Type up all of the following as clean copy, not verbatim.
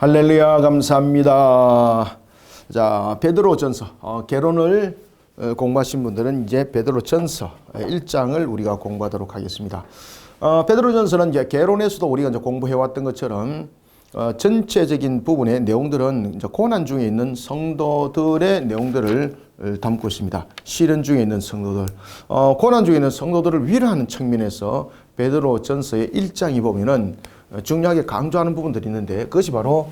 할렐루야, 감사합니다. 자, 베드로전서 개론을 공부하신 분들은 이제 베드로전서 1장을 우리가 공부하도록 하겠습니다. 베드로전서는 이제 개론에서도 우리가 이제 공부해왔던 것처럼 전체적인 부분의 내용들은 이제 고난 중에 있는 성도들의 내용들을 담고 있습니다. 시련 중에 있는 성도들, 고난 중에 있는 성도들을 위로하는 측면에서 베드로전서의 1장이 보면은 중요하게 강조하는 부분들이 있는데, 그것이 바로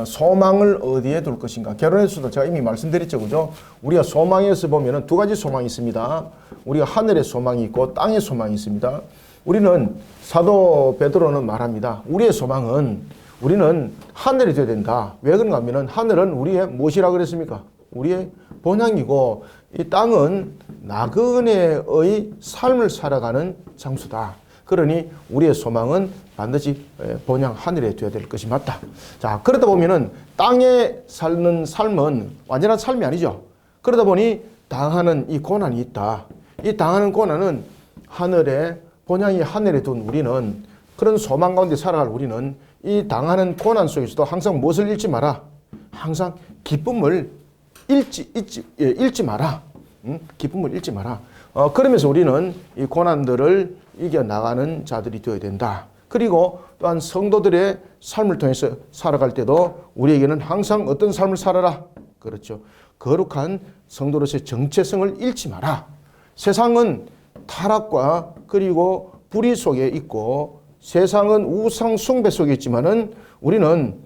소망을 어디에 둘 것인가. 결혼에서도 제가 이미 말씀드렸죠, 그죠? 우리가 소망에서 보면은 두 가지 소망이 있습니다. 우리가 하늘의 소망이 있고 땅의 소망이 있습니다. 우리는 사도 베드로는 말합니다. 우리의 소망은 우리는 하늘이 되어야 된다. 왜 그런가 하면은 하늘은 우리의 무엇이라 그랬습니까? 우리의 본향이고, 이 땅은 나그네의 삶을 살아가는 장소다. 그러니 우리의 소망은 반드시 본향 하늘에 되어야 될 것이 맞다. 자, 그러다 보면은 땅에 사는 삶은 완전한 삶이 아니죠. 그러다 보니 당하는 이 고난이 있다. 이 당하는 고난은 하늘에, 본향이 하늘에 둔 우리는, 그런 소망 가운데 살아갈 우리는 이 당하는 고난 속에서도 항상 무엇을 잃지 마라. 항상 기쁨을 잃지 마라. 기쁨을 잃지 마라. 그러면서 우리는 이 고난들을 이겨나가는 자들이 되어야 된다. 그리고 또한 성도들의 삶을 통해서 살아갈 때도 우리에게는 항상 어떤 삶을 살아라. 그렇죠. 거룩한 성도로서의 정체성을 잃지 마라. 세상은 타락과 그리고 불의 속에 있고, 세상은 우상 숭배 속에 있지만은 우리는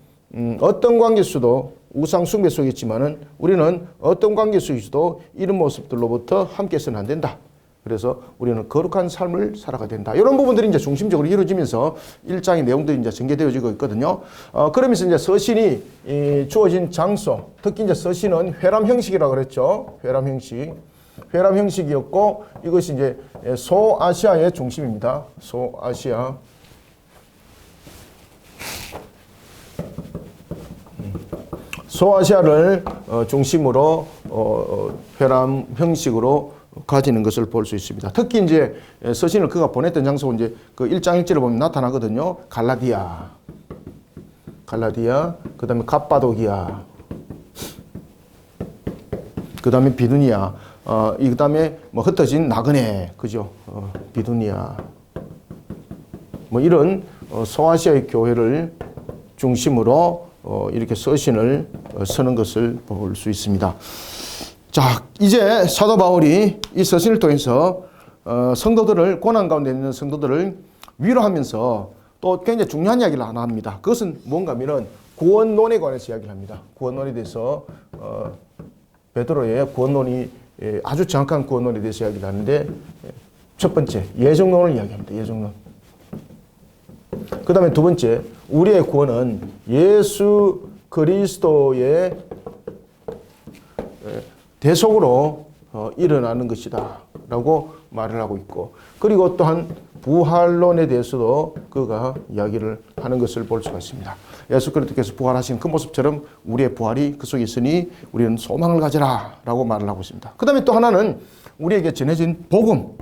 어떤 관계에서도 우상 숭배 속에 있지만은 우리는 어떤 관계 속에서도 이런 모습들로부터 함께서는 안 된다. 그래서 우리는 거룩한 삶을 살아가야 된다. 이런 부분들이 이제 중심적으로 이루어지면서 1장의 내용들이 이제 전개되어지고 있거든요. 그러면서 이제 서신이 주어진 장소, 특히 이제 서신은 회람 형식이라고 그랬죠. 회람 형식. 회람 형식이었고, 이것이 이제 소아시아의 중심입니다. 소아시아. 소아시아를 중심으로 회람 형식으로 가지는 것을 볼 수 있습니다. 특히 이제 서신을 그가 보냈던 장소가 이제 그 1장 1절을 보면 나타나거든요. 갈라디아, 그 다음에 갑바도기아, 그 다음에 비두니아, 그 다음에 뭐 흩어진 나그네, 그죠? 비두니아. 뭐 이런 소아시아의 교회를 중심으로 이렇게 서신을 쓰는 것을 볼 수 있습니다. 자, 이제 사도 바울이 이 서신을 통해서 성도들을, 고난 가운데 있는 성도들을 위로하면서 또 굉장히 중요한 이야기를 하나 합니다. 그것은 뭔가 하면은 구원론에 관해서 이야기를 합니다. 구원론에 대해서 베드로의 구원론이 아주 정확한 구원론에 대해서 이야기를 하는데, 첫 번째 예정론을 이야기합니다. 예정론. 그 다음에 두 번째, 우리의 구원은 예수 그리스도의 대속으로 일어나는 것이다 라고 말을 하고 있고, 그리고 또한 부활론에 대해서도 그가 이야기를 하는 것을 볼 수가 있습니다. 예수 그리스도께서 부활하신 그 모습처럼 우리의 부활이 그 속에 있으니 우리는 소망을 가져라 라고 말을 하고 있습니다. 그 다음에 또 하나는 우리에게 전해진 복음.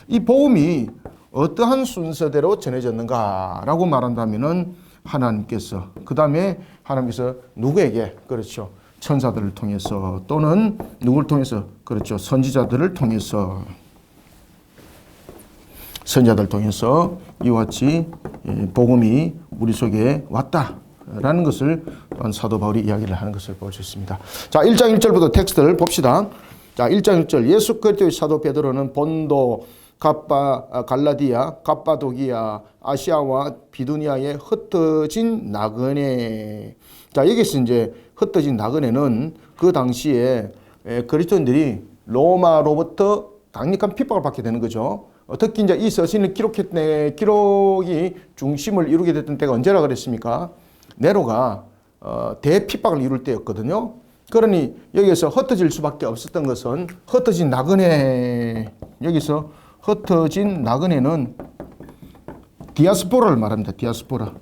이 복음이 어떠한 순서대로 전해졌는가 라고 말한다면은 하나님께서, 그 다음에 하나님께서 누구에게, 그렇죠, 천사들을 통해서, 또는 누구를 통해서, 그렇죠, 선지자들을 통해서 이와 같이 복음이 우리 속에 왔다라는 것을 또한 사도 바울이 이야기를 하는 것을 볼 수 있습니다. 자, 1장 1절부터 텍스트를 봅시다. 자, 1장 1절. 예수 그리스도의 사도 베드로는 본도, 갈라디아, 갑바도기아, 아시아와 비두니아에 흩어진 나그네. 자, 여기서 이제 흩어진 나그네는 그 당시에 그리스도인들이 로마로부터 강력한 핍박을 받게 되는 거죠. 특히 이제 이 서신을 기록이 중심을 이루게 됐던 때가 언제라 그랬습니까? 네로가 대핍박을 이룰 때였거든요. 그러니 여기서 흩어질 수밖에 없었던 것은 흩어진 나그네. 여기서 흩어진 나그네는 디아스포라를 말합니다. 디아스포라.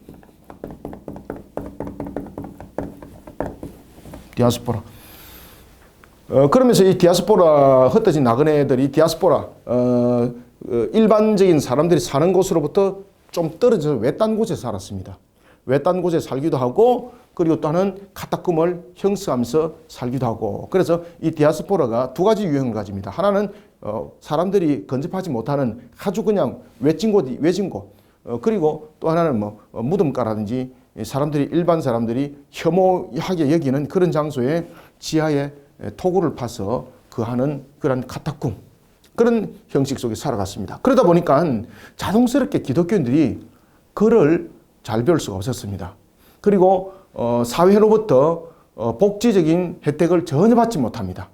그러면서 이 디아스포라, 흩어진 나그네들이 디아스포라, 일반적인 사람들이 사는 곳으로부터 좀 떨어져서 외딴 곳에 살았습니다. 외딴 곳에 살기도 하고 그리고 또 하나는 카타콤을 형성하면서 살기도 하고 그래서 이 디아스포라가 두 가지 유형을 가집니다. 하나는 사람들이 근접하지 못하는 아주 그냥 외진 곳 그리고 또 하나는 뭐 무덤가라든지 사람들이 일반 사람들이 혐오하게 여기는 그런 장소에 지하에 토구를 파서 하는 그런 카타콤 그런 형식 속에 살아갔습니다. 그러다 보니까 자동스럽게 기독교인들이 글을 잘 배울 수가 없었습니다. 그리고 사회로부터 복지적인 혜택을 전혀 받지 못합니다.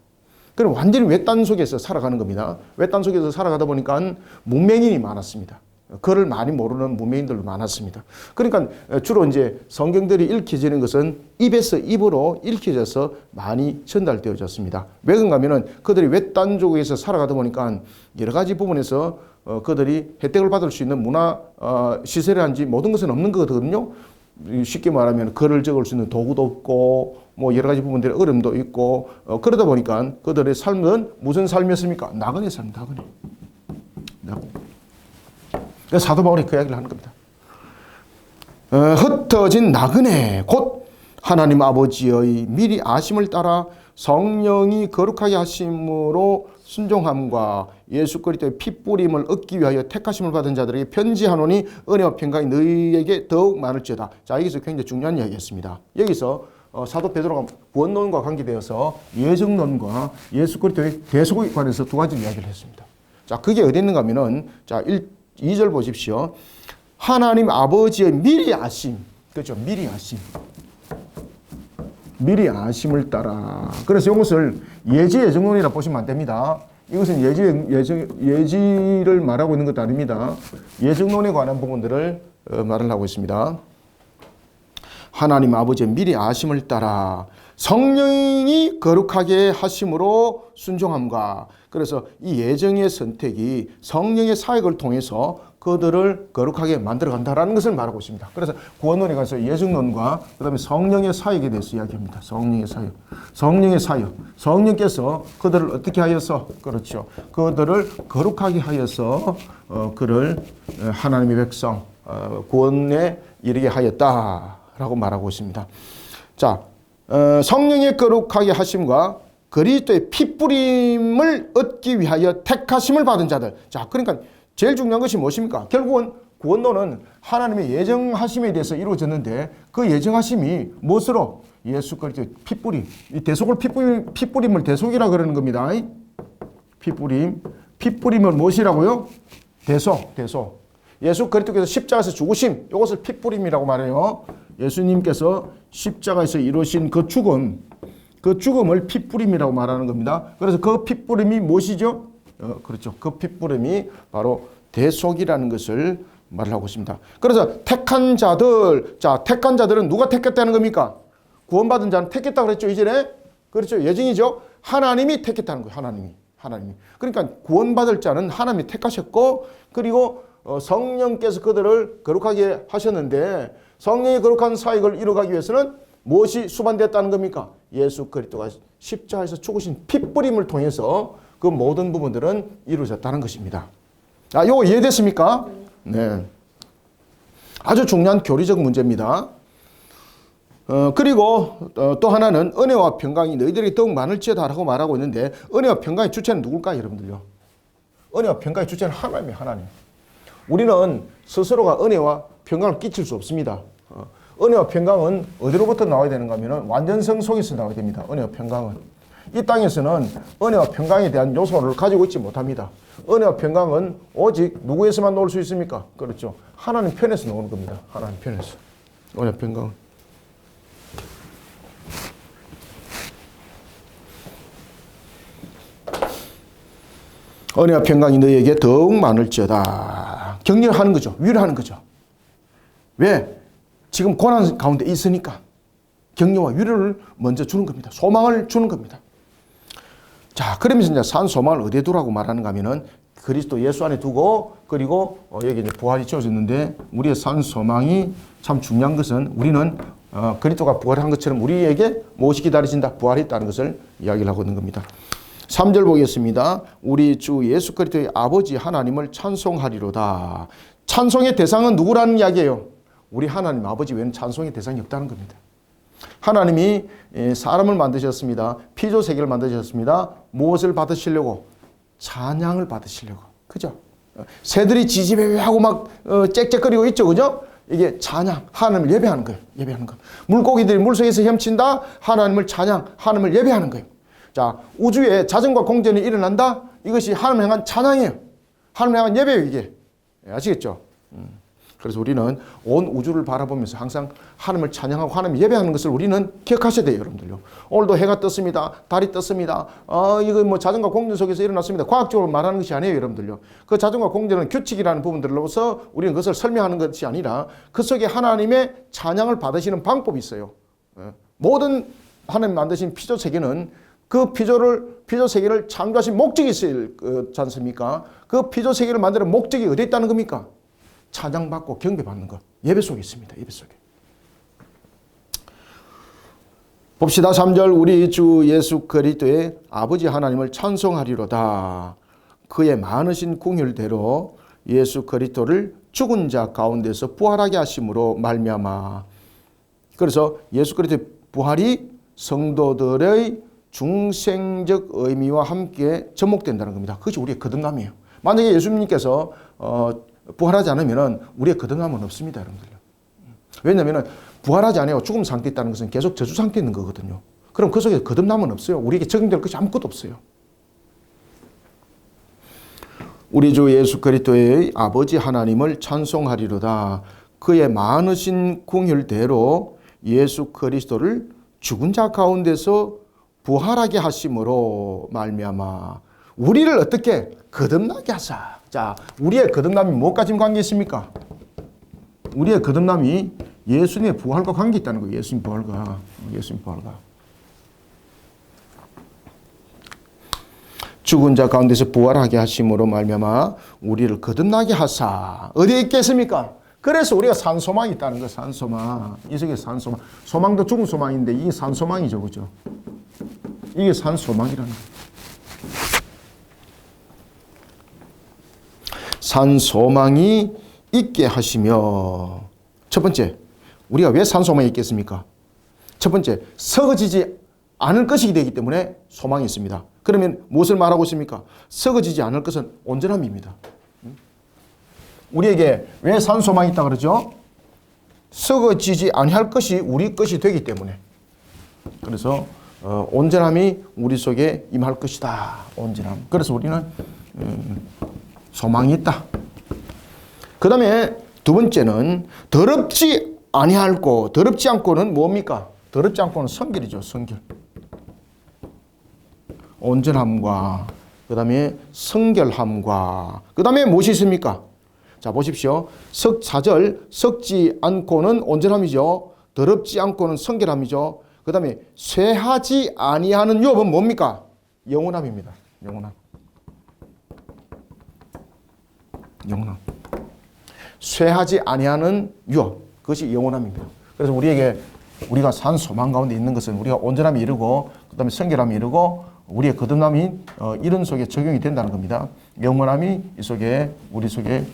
그럼 완전히 외딴 속에서 살아가는 겁니다. 외딴 속에서 살아가다 보니까 문맹인이 많았습니다. 글을 많이 모르는 문맹인들도 많았습니다. 그러니까 주로 이제 성경들이 읽혀지는 것은 입에서 입으로 읽혀져서 많이 전달되어졌습니다. 왜 그런가 하면은 그들이 외딴 쪽에서 살아가다 보니까 여러 가지 부분에서 그들이 혜택을 받을 수 있는 문화 시설이란지 모든 것은 없는 거거든요. 쉽게 말하면 글을 적을 수 있는 도구도 없고 뭐 여러 가지 부분들의 어려움도 있고 그러다 보니까 그들의 삶은 무슨 삶이었습니까? 나그네 삶, 나그네. 사도 바울이 그 이야기를 하는 겁니다. 흩어진 나그네 곧 하나님 아버지의 미리 아심을 따라 성령이 거룩하게 하심으로 순종함과 예수 그리스도의 핏뿌림을 얻기 위하여 택하심을 받은 자들에게 편지하노니 은혜와 평강이 너희에게 더욱 많을지어다. 자, 여기서 굉장히 중요한 이야기였습니다. 여기서 사도 베드로가 구원론과 관계되어서 예정론과 예수 그리스도의 대속에 관해서 두 가지 이야기를 했습니다. 자, 그게 어디 있는가 하면은 자, 2절 보십시오. 하나님 아버지의 미리 아심. 그렇죠. 미리 아심. 미리 아심을 따라. 그래서 이것을 예지예정론이라 보시면 안 됩니다. 이것은 예지를 말하고 있는 것도 아닙니다. 예정론에 관한 부분들을 말을 하고 있습니다. 하나님 아버지의 미리 아심을 따라 성령이 거룩하게 하심으로 순종함과 그래서 이 예정의 선택이 성령의 사역을 통해서 그들을 거룩하게 만들어간다라는 것을 말하고 있습니다. 그래서 구원론에 가서 예정론과 그 다음에 성령의 사역에 대해서 이야기합니다. 성령의 사역. 성령의 사역. 성령께서 그들을 어떻게 하여서 그렇죠. 그들을 거룩하게 하여서 그를 하나님의 백성 구원에 이르게 하였다라고 말하고 있습니다. 자, 성령의 거룩하게 하심과 그리스도의 핏뿌림을 얻기 위하여 택하심을 받은 자들. 자, 그러니까 제일 중요한 것이 무엇입니까? 결국은 구원론은 하나님의 예정하심에 대해서 이루어졌는데 그 예정하심이 무엇으로? 예수 그리스도의 핏뿌림. 이 대속을 핏뿌림을 대속이라 그러는 겁니다. 핏뿌림. 핏뿌림은 무엇이라고요? 대속. 예수 그리스도께서 십자가에서 죽으심. 이것을 핏뿌림이라고 말해요. 예수님께서 십자가에서 이루신 그 죽음을 핏뿌림이라고 말하는 겁니다. 그래서 그 핏뿌림이 무엇이죠? 그렇죠. 그 핏뿌림이 바로 대속이라는 것을 말하고 있습니다. 그래서 택한 자들, 자, 택한 자들은 누가 택했다는 겁니까? 구원받은 자는 택했다고 그랬죠, 이전에? 그렇죠. 예정이죠. 하나님이 택했다는 거예요, 하나님이. 그러니까 구원받을 자는 하나님이 택하셨고, 그리고 성령께서 그들을 거룩하게 하셨는데, 성령의 거룩한 사역을 이루어가기 위해서는 무엇이 수반되었다는 겁니까? 예수 그리스도가 십자가에서 죽으신 핏뿌림을 통해서 그 모든 부분들은 이루어졌다는 것입니다. 아, 이거 이해됐습니까? 네. 아주 중요한 교리적 문제입니다. 그리고 또 하나는 은혜와 평강이 너희들에게 더욱 많을지어다 라고 말하고 있는데 은혜와 평강의 주체는 누굴까요, 여러분들요? 은혜와 평강의 주체는 하나님이에요, 하나님. 우리는 스스로가 은혜와 평강을 끼칠 수 없습니다. 은혜와 평강은 어디로부터 나와야 되는가 하면 완전성 속에서 나와야 됩니다. 은혜와 평강은. 이 땅에서는 은혜와 평강에 대한 요소를 가지고 있지 못합니다. 은혜와 평강은 오직 누구에서만 놓을 수 있습니까? 그렇죠. 하나님 편에서 놓는 겁니다. 하나님 편에서. 은혜와 평강은. 은혜와 평강이 너희에게 더욱 많을지어다. 격려하는 거죠. 위로하는 거죠. 왜? 지금 고난 가운데 있으니까 격려와 위로를 먼저 주는 겁니다. 소망을 주는 겁니다. 자, 그러면서 이제 산 소망을 어디에 두라고 말하는가 하면은 그리스도 예수 안에 두고 그리고 여기 이제 부활이 주어졌는데 우리의 산 소망이 참 중요한 것은 우리는 그리스도가 부활한 것처럼 우리에게 무엇이 기다리신다? 부활이 있다는 것을 이야기를 하고 있는 겁니다. 3절 보겠습니다. 우리 주 예수 그리스도의 아버지 하나님을 찬송하리로다. 찬송의 대상은 누구라는 이야기예요? 우리 하나님 아버지 외에는 찬송의 대상이 없다는 겁니다. 하나님이 사람을 만드셨습니다. 피조 세계를 만드셨습니다. 무엇을 받으시려고? 찬양을 받으시려고. 그죠? 새들이 지지배하고 막 짹짹거리고 있죠. 그죠? 이게 찬양, 하나님을 예배하는 거예요. 예배하는 거. 물고기들이 물속에서 헤엄친다. 하나님을 찬양, 하나님을 예배하는 거예요. 자, 우주에 자전과 공전이 일어난다. 이것이 하나님을 향한 찬양이에요. 하나님을 향한 예배예요, 이게. 아시겠죠? 그래서 우리는 온 우주를 바라보면서 항상 하나님을 찬양하고 하나님을 예배하는 것을 우리는 기억하셔야 돼요, 여러분들요. 오늘도 해가 떴습니다. 달이 떴습니다. 이거 뭐 자전거 공전 속에서 일어났습니다. 과학적으로 말하는 것이 아니에요, 여러분들요. 그 자전거 공전은 규칙이라는 부분들로서 우리는 그것을 설명하는 것이 아니라 그 속에 하나님의 찬양을 받으시는 방법이 있어요. 모든 하나님 만드신 피조 세계는 그 피조 세계를 창조하신 목적이 있지 않습니까? 그 피조 세계를 만드는 목적이 어디에 있다는 겁니까? 찬양받고 경배받는 것. 예배 속에 있습니다. 예배 속에. 봅시다. 3절 우리 주 예수 그리스도의 아버지 하나님을 찬송하리로다. 그의 많으신 궁율대로 예수 그리스도를 죽은 자 가운데서 부활하게 하심으로 말미암아. 그래서 예수 그리스도의 부활이 성도들의 중생적 의미와 함께 접목된다는 겁니다. 그것이 우리의 거듭남이에요. 만약에 예수님께서 부활하지 않으면 우리의 거듭남은 없습니다, 여러분들요. 왜냐하면 부활하지 않아요. 죽음 상태에 있다는 것은 계속 저주 상태에 있는 거거든요. 그럼 그 속에 거듭남은 없어요. 우리에게 적용될 것이 아무것도 없어요. 우리 주 예수 그리스도의 아버지 하나님을 찬송하리로다. 그의 많으신 궁율대로 예수 그리스도를 죽은 자 가운데서 부활하게 하심으로 말미암아. 우리를 어떻게 거듭나게 하사. 자, 우리의 거듭남이 무엇까지 관계 있습니까? 우리의 거듭남이 예수님의 부활과 관계 있다는 거예요. 예수님 부활과. 죽은 자 가운데서 부활하게 하심으로 말미암아 우리를 거듭나게 하사. 어디에 있겠습니까? 그래서 우리가 산소망이 있다는 거예요. 산소망. 이 속에 산소망. 소망도 죽은 소망인데 이게 산소망이죠. 그죠? 이게 산소망이라는 거예요. 산소망이 있게 하시며. 첫 번째, 우리가 왜 산소망이 있겠습니까? 첫 번째, 썩어지지 않을 것이기 되기 때문에 소망이 있습니다. 그러면 무엇을 말하고 있습니까? 썩어지지 않을 것은 온전함입니다. 우리에게 왜 산소망이 있다 그러죠? 썩어지지 아니할 것이 우리 것이 되기 때문에. 그래서 온전함이 우리 속에 임할 것이다. 온전함. 그래서 우리는 소망이 있다. 그 다음에 두 번째는 더럽지 아니할고. 더럽지 않고는 뭡니까? 더럽지 않고는 성결이죠. 성결. 온전함과 그 다음에 성결함과 그 다음에 무엇이 있습니까? 자, 보십시오. 4절 썩지 않고는 온전함이죠. 더럽지 않고는 성결함이죠. 그 다음에 쇠하지 아니하는 유업은 뭡니까? 영원함입니다. 영원함. 쇠하지 아니하는 유업. 그것이 영원함입니다. 그래서 우리가 산 소망 가운데 있는 것은 우리가 온전함이 이르고 그 다음에 성결함이 이르고 우리의 거듭남이 이런 속에 적용이 된다는 겁니다. 영원함이 이 속에 우리 속에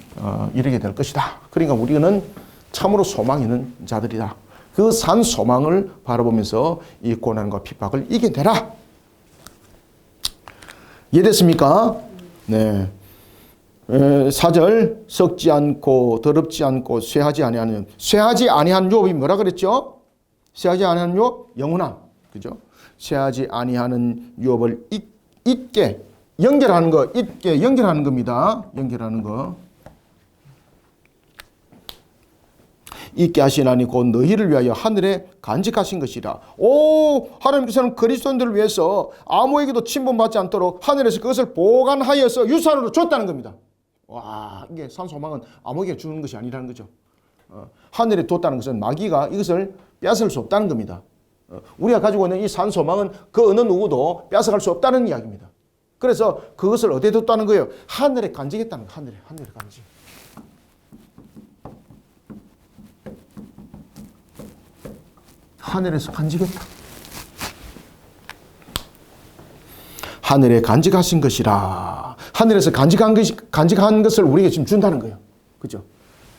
이르게 될 것이다. 그러니까 우리는 참으로 소망 있는 자들이다. 그 산 소망을 바라보면서 이 고난과 핍박을 이겨내라. 이해됐습니까? 네. 4절 썩지 않고 더럽지 않고 쇠하지 아니한 유업이 뭐라 그랬죠? 쇠하지 아니한 유업? 영원함. 그죠? 쇠하지 아니하는 유업을 있게 연결하는 거, 있게 연결하는 겁니다. 연결하는 거. 있게 하시나니 곧 너희를 위하여 하늘에 간직하신 것이라. 하나님께서는 그리스도인들을 위해서 아무에게도 침범받지 않도록 하늘에서 그것을 보관하여서 유산으로 줬다는 겁니다. 와, 이게 산 소망은 아무에게 주는 것이 아니라는 거죠. 하늘에 뒀다는 것은 마귀가 이것을 빼앗을 수 없다는 겁니다. 우리가 가지고 있는 이 산 소망은 그 어느 누구도 빼앗아갈 수 없다는 이야기입니다. 그래서 그것을 어디에 뒀다는 거예요? 하늘에 간직했다는 거예요. 하늘에 간직. 하늘에서 간직했다. 하늘에 간직하신 것이라. 하늘에서 간직한 것을 우리에게 지금 준다는 거예요. 그죠?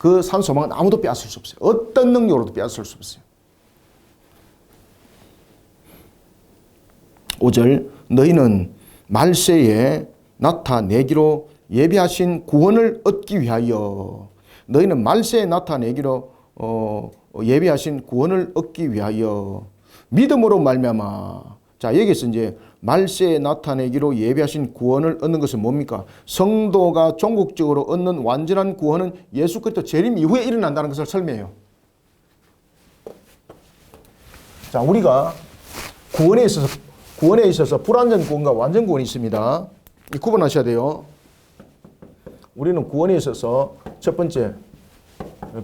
그 산 소망은 아무도 빼앗을 수 없어요. 어떤 능력으로도 빼앗을 수 없어요. 5절 너희는 말세에 나타내기로 예비하신 구원을 얻기 위하여 너희는 말세에 나타내기로 예비하신 구원을 얻기 위하여 믿음으로 말미암아. 자, 여기서 이제 말세에 나타내기로 예비하신 구원을 얻는 것은 뭡니까? 성도가 종국적으로 얻는 완전한 구원은 예수 그리스도 재림 이후에 일어난다는 것을 설명해요. 자, 우리가 구원에 있어서 불완전 구원과 완전 구원이 있습니다. 구분하셔야 돼요. 우리는 구원에 있어서 첫 번째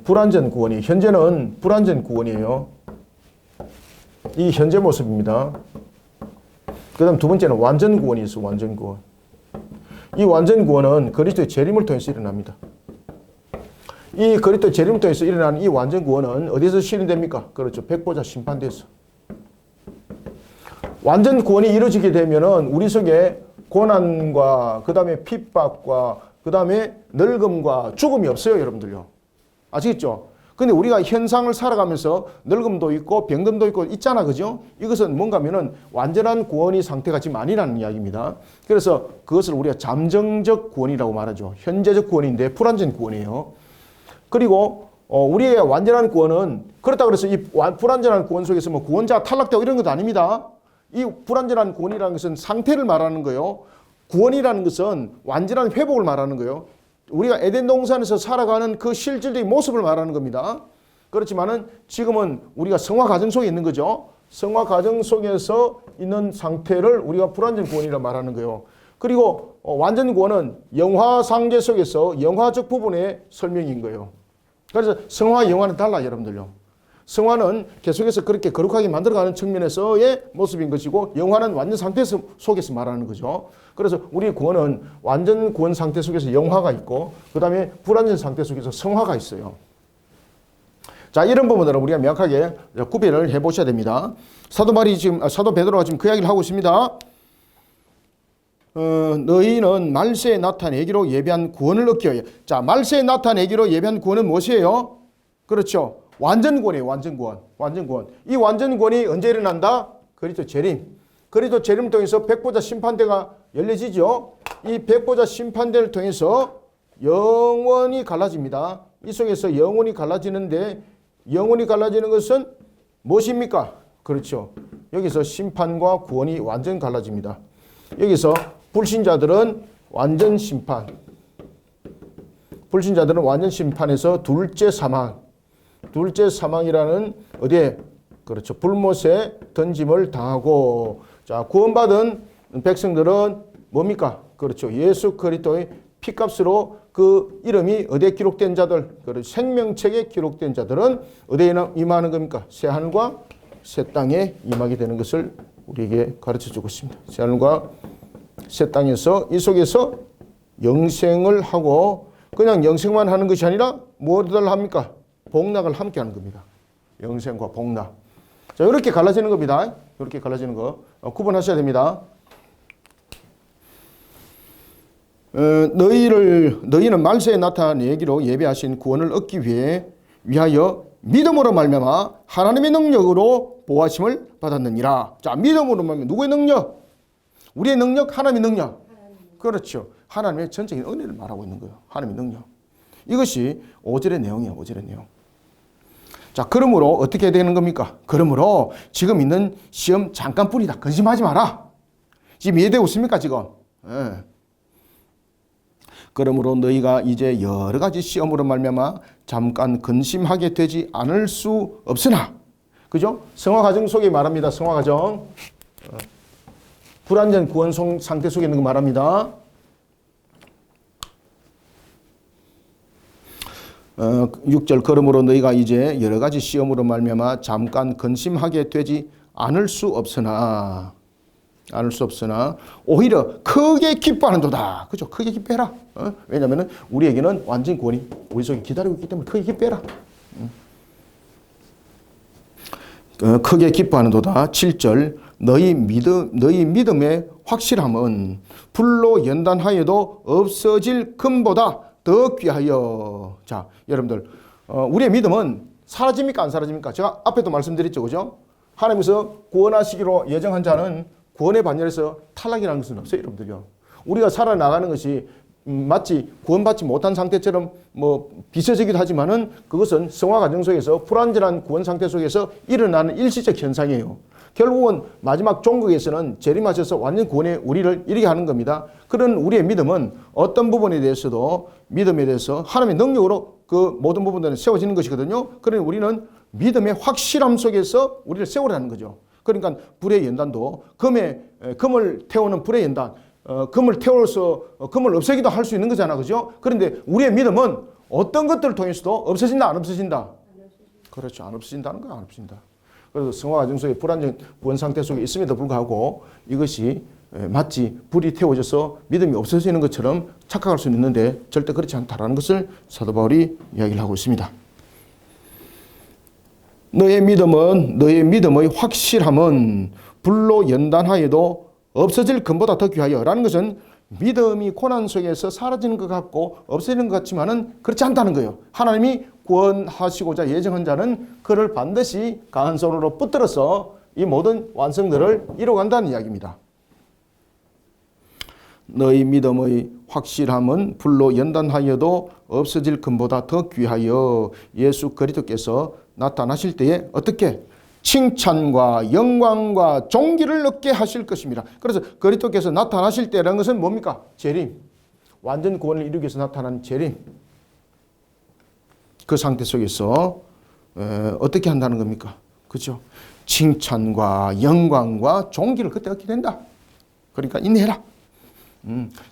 불완전 구원이, 현재는 불완전 구원이에요. 이 현재 모습입니다. 그 다음 두 번째는 완전 구원이 있어. 완전 구원. 이 완전 구원은 그리스도의 재림을 통해서 일어납니다. 이 그리스도의 재림을 통해서 일어나는 이 완전 구원은 어디서 실현됩니까? 그렇죠. 백보자 심판대에서. 완전 구원이 이루어지게 되면은 우리 속에 고난과 그 다음에 핍박과 그 다음에 늙음과 죽음이 없어요, 여러분들요. 아시겠죠? 근데 우리가 현상을 살아가면서 늙음도 있고 병듦도 있고 있잖아, 그죠? 이것은 뭔가 하면은 완전한 구원이 상태가 지금 아니라는 이야기입니다. 그래서 그것을 우리가 잠정적 구원이라고 말하죠. 현재적 구원인데 불완전 구원이에요. 그리고 우리의 완전한 구원은 그렇다고 해서 이 불완전한 구원 속에서 뭐 구원자가 탈락되고 이런 것도 아닙니다. 이 불완전한 구원이라는 것은 상태를 말하는 거예요. 구원이라는 것은 완전한 회복을 말하는 거예요. 우리가 에덴 동산에서 살아가는 그 실질적인 모습을 말하는 겁니다. 그렇지만은 지금은 우리가 성화 과정 속에 있는 거죠. 성화 과정 속에서 있는 상태를 우리가 불완전 구원이라고 말하는 거예요. 그리고 완전 구원은 영화 상제 속에서 영화적 부분의 설명인 거예요. 그래서 성화와 영화는 달라요, 여러분들요. 성화는 계속해서 그렇게 거룩하게 만들어가는 측면에서의 모습인 것이고 영화는 완전 상태 속에서 말하는 거죠. 그래서 우리 구원은 완전 구원 상태 속에서 영화가 있고 그 다음에 불완전 상태 속에서 성화가 있어요. 자, 이런 부분들은 우리가 명확하게 구별을 해보셔야 됩니다. 사도 베드로가 지금 그 이야기를 하고 있습니다. 너희는 말세에 나타내기로 예비한 구원을 얻기 위하여. 자, 말세에 나타내기로 예비한 구원은 무엇이에요? 그렇죠. 완전 구원이에요. 완전 구원. 완전 구원. 이 완전 구원이 언제 일어난다? 그리스도 재림. 그리스도 재림을 통해서 백보자 심판대가 열려지죠. 이 백보자 심판대를 통해서 영원히 갈라집니다. 이 속에서 영원히 갈라지는데 영원히 갈라지는 것은 무엇입니까? 그렇죠. 여기서 심판과 구원이 완전 갈라집니다. 여기서 불신자들은 완전 심판. 불신자들은 완전 심판에서 둘째 사망. 둘째 사망이라는 어디에? 그렇죠. 불못에 던짐을 당하고. 자, 구원받은 백성들은 뭡니까? 그렇죠. 예수 그리스도의 피값으로 그 이름이 어디에 기록된 자들, 그렇죠. 생명책에 기록된 자들은 어디에 임하는 겁니까? 새하늘과 새 땅에 임하게 되는 것을 우리에게 가르쳐 주고 있습니다. 새하늘과 새 땅에서 이 속에서 영생을 하고 그냥 영생만 하는 것이 아니라 무엇을 합니까? 복락을 함께 하는 겁니다. 영생과 복락. 자, 이렇게 갈라지는 겁니다. 이렇게 갈라지는 거 구분하셔야 됩니다. 너희는 말세에 나타내기로 예비하신 구원을 얻기 위하여 믿음으로 말미암아 하나님의 능력으로 보호하심을 받았느니라. 자, 믿음으로 말미암아 누구의 능력? 우리의 능력, 하나님의 능력. 그렇죠. 하나님의 전적인 은혜를 말하고 있는 거예요. 하나님의 능력. 이것이 5절의 내용이에요. 5절의 내용. 자, 그러므로 어떻게 되는 겁니까? 그러므로 지금 있는 시험 잠깐뿐이다. 근심하지 마라. 지금 이해되고 있습니까, 지금? 예. 그러므로 너희가 이제 여러 가지 시험으로 말미암아 잠깐 근심하게 되지 않을 수 없으나, 그죠? 성화 과정 속에 말합니다. 성화 과정. 불완전 구원 상태 속에 있는 거 말합니다. 6절 그러므로 너희가 이제 여러 가지 시험으로 말미암아 잠깐 근심하게 되지 않을 수 없으나 오히려 크게 기뻐하는도다. 그죠? 크게 기뻐해라. 왜냐하면 우리에게는 완전 구원이 우리 속에 기다리고 있기 때문에 크게 기뻐해라. 크게 기뻐하는도다. 7절 너희 믿음의 확실함은 불로 연단하여도 없어질 금보다 더 귀하여. 자, 여러분들, 우리의 믿음은 사라집니까? 안 사라집니까? 제가 앞에도 말씀드렸죠. 그죠? 하나님께서 구원하시기로 예정한 자는 구원의 반열에서 탈락이라는 것은 없어요. 여러분들요. 우리가 살아나가는 것이 마치 구원받지 못한 상태처럼 뭐 비춰지기도 하지만은 그것은 성화 과정 속에서 불완전한 구원 상태 속에서 일어나는 일시적 현상이에요. 결국은 마지막 종국에서는 재림하셔서 완전 구원에 우리를 이르게 하는 겁니다. 그런 우리의 믿음은 어떤 부분에 대해서도 믿음에 대해서 하나님의 능력으로 그 모든 부분들은 세워지는 것이거든요. 그러니 우리는 믿음의 확실함 속에서 우리를 세우라는 거죠. 그러니까 불의 연단도 금을 태우는 불의 연단, 금을 태워서 금을 없애기도 할 수 있는 거잖아. 그죠? 그런데 우리의 믿음은 어떤 것들을 통해서도 없어진다, 안 없어진다? 그렇죠. 안 없어진다는 거 안 없어진다. 그래서 성화 과정 속에 불안정 구원 상태 속에 있음에도 불구하고 이것이 마치 불이 태워져서 믿음이 없어지는 것처럼 착각할 수 있는데 절대 그렇지 않다라는 것을 사도 바울이 이야기를 하고 있습니다. 너의 믿음의 확실함은 불로 연단하여도 없어질 금보다 더 귀하여 라는 것은 믿음이 고난 속에서 사라지는 것 같고 없어지는 것 같지만은 그렇지 않다는 거예요. 하나님이 구원하시고자 예정한 자는 그를 반드시 강한 손으로 붙들어서 이 모든 완성들을 이루어간다는 이야기입니다. 너희 믿음의 확실함은 불로 연단하여도 없어질 금보다 더 귀하여 예수 그리스도께서 나타나실 때에 어떻게? 칭찬과 영광과 존귀를 얻게 하실 것입니다. 그래서 그리스도께서 나타나실 때라는 것은 뭡니까? 재림. 완전 구원을 이루기 위해서 나타난 재림. 그 상태 속에서 어떻게 한다는 겁니까? 그렇죠? 칭찬과 영광과 존귀를 그때 얻게 된다. 그러니까 인내해라.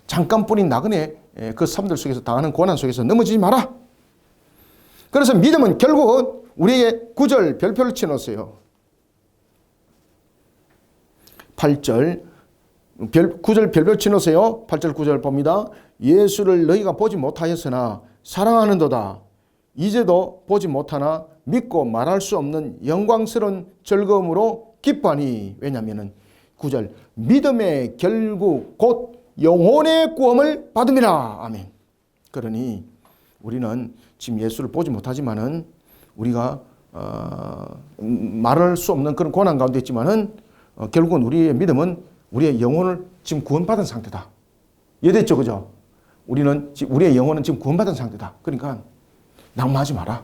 잠깐뿐인 나그네 그 삶들 속에서 당하는 고난 속에서 넘어지지 마라. 그래서 믿음은 결국은 우리에게 9절 별표를 쳐놓으세요. 8절 9절 별표 쳐놓으세요. 8절 9절 봅니다. 예수를 너희가 보지 못하였으나 사랑하는도다. 이제도 보지 못하나 믿고 말할 수 없는 영광스러운 즐거움으로 기뻐하니. 왜냐하면 9절 믿음의 결국 곧 영혼의 구원을 받음이라. 아멘. 그러니 우리는 지금 예수를 보지 못하지만은 우리가 말할 수 없는 그런 고난 가운데 있지만은 결국은 우리의 믿음은 우리의 영혼을 지금 구원받은 상태다. 이해됐죠? 그죠? 우리의 영혼은 지금 구원받은 상태다. 그러니까 낙마하지 마라.